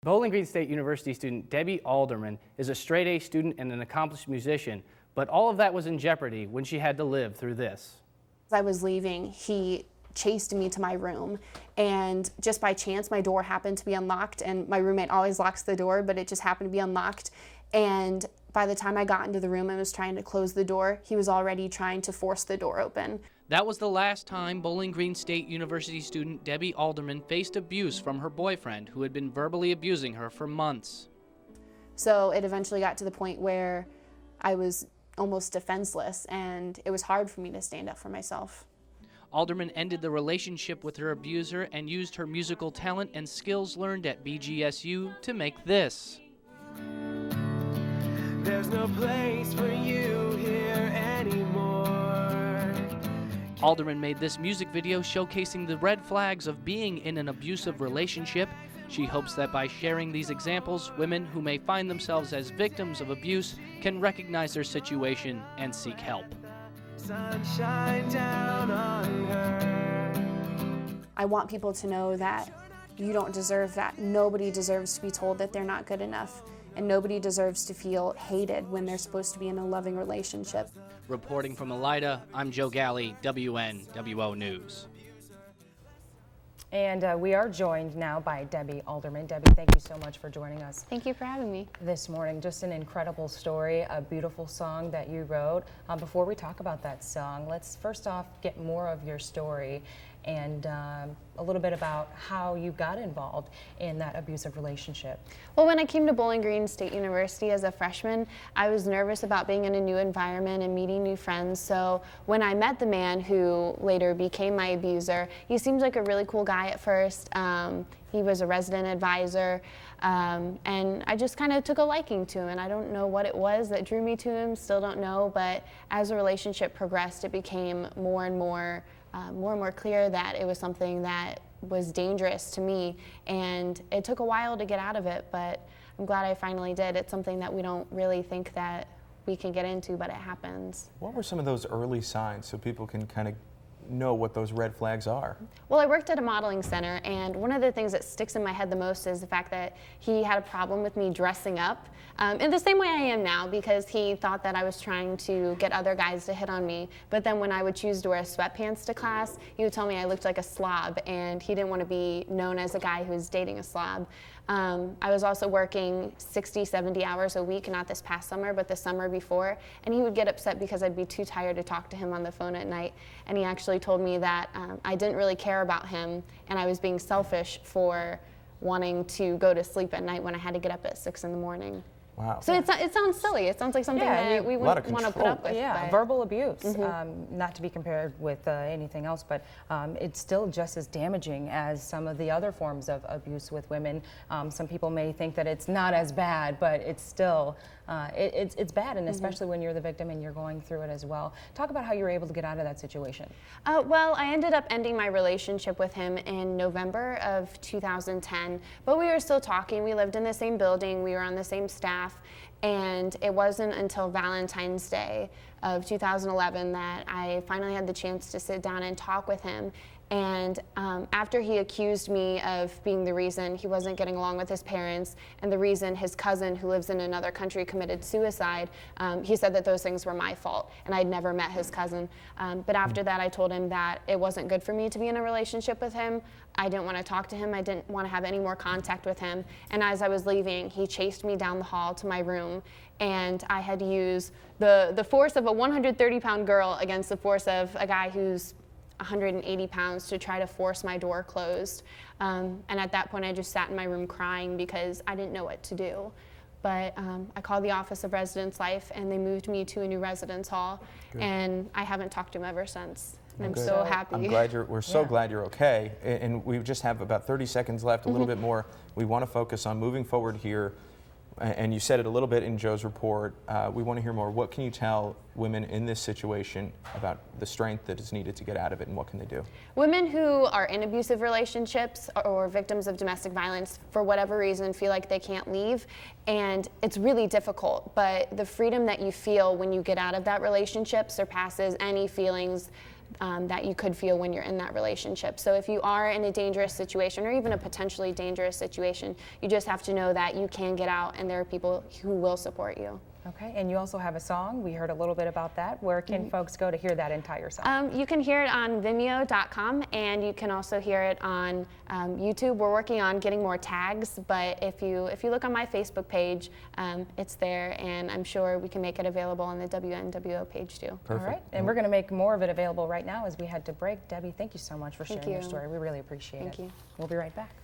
Bowling Green State University student Debbie Alderman is a straight-A student and an accomplished musician, but all of that was in jeopardy when she had to live through this. As I was leaving, he chased me to my room, and just by chance my door happened to be unlocked, and my roommate always locks the door, but it just happened to be unlocked. And by the time I got into the room and was trying to close the door, he was already trying to force the door open. That was the last time Bowling Green State University student Debbie Alderman faced abuse from her boyfriend, who had been verbally abusing her for months. So it eventually got to the point where I was almost defenseless, and it was hard for me to stand up for myself. Alderman ended the relationship with her abuser and used her musical talent and skills learned at BGSU to make this. There's no place for you here anymore. Alderman made this music video showcasing the red flags of being in an abusive relationship. She hopes that by sharing these examples, women who may find themselves as victims of abuse can recognize their situation and seek help. Sunshine down on her. I want people to know that you don't deserve that. Nobody deserves to be told that they're not good enough, and nobody deserves to feel hated when they're supposed to be in a loving relationship. Reporting from Elida, I'm Joe Galley, WNWO News. And we are joined now by Debbie Alderman. Debbie, thank you so much for joining us. Thank you for having me. This morning, just an incredible story, a beautiful song that you wrote. Before we talk about that song, let's first off get more of your story and a little bit about how you got involved in that abusive relationship. Well, when I came to Bowling Green State University as a freshman, I was nervous about being in a new environment and meeting new friends. So when I met the man who later became my abuser, he seemed like a really cool guy at first. He was a resident advisor, and I just kind of took a liking to him, and I don't know what it was that drew me to him, still don't know, but as the relationship progressed, it became more and more clear that it was something that was dangerous to me, and it took a while to get out of it, but I'm glad I finally did. It's something that we don't really think that we can get into, but it happens. What were some of those early signs so people can kind of know what those red flags are? Well, I worked at a modeling center, and one of the things that sticks in my head the most is the fact that he had a problem with me dressing up in the same way I am now, because he thought that I was trying to get other guys to hit on me. But then when I would choose to wear sweatpants to class, he would tell me I looked like a slob, and he didn't want to be known as a guy who was dating a slob. I was also working 60, 70 hours a week, not this past summer, but the summer before, and he would get upset because I'd be too tired to talk to him on the phone at night, and he actually told me that I didn't really care about him, and I was being selfish for wanting to go to sleep at night when I had to get up at 6 in the morning. Wow. So it sounds silly. It sounds like something that we wouldn't want to put up with. Yeah, but verbal abuse, not to be compared with anything else, but it's still just as damaging as some of the other forms of abuse with women. Some people may think that it's not as bad, but it's still, it's bad, and especially when you're the victim and you're going through it as well. Talk about how you were able to get out of that situation. Well, I ended up ending my relationship with him in November of 2010, but we were still talking. We lived in the same building. We were on the same staff. And it wasn't until Valentine's Day of 2011 that I finally had the chance to sit down and talk with him. And after he accused me of being the reason he wasn't getting along with his parents and the reason his cousin who lives in another country committed suicide, he said that those things were my fault, and I'd never met his cousin. But after that, I told him that it wasn't good for me to be in a relationship with him. I didn't want to talk to him. I didn't want to have any more contact with him. And as I was leaving, he chased me down the hall to my room, and I had to use the force of a 130-pound girl against the force of a guy who's 180 pounds to try to force my door closed. And at that point, I just sat in my room crying because I didn't know what to do. But I called the Office of Residence Life, and they moved me to a new residence hall. Good. And I haven't talked to him ever since. And I'm so happy. I'm glad we're so glad you're okay. And we just have about 30 seconds left, a little bit more. We want to focus on moving forward here. And you said it a little bit in Joe's report. We want to hear more. What can you tell women in this situation about the strength that is needed to get out of it, and what can they do? Women who are in abusive relationships or victims of domestic violence, for whatever reason, feel like they can't leave, and it's really difficult. But the freedom that you feel when you get out of that relationship surpasses any feelings that you could feel when you're in that relationship. So if you are in a dangerous situation or even a potentially dangerous situation, you just have to know that you can get out and there are people who will support you. Okay, and you also have a song. We heard a little bit about that. Where can folks go to hear that entire song? You can hear it on Vimeo.com, and you can also hear it on YouTube. We're working on getting more tags, but if you look on my Facebook page, it's there, and I'm sure we can make it available on the WNWO page too. Perfect. All right, and we're going to make more of it available right now as we head to break. Debbie, thank you so much for sharing your story. We really appreciate it. Thank you. We'll be right back.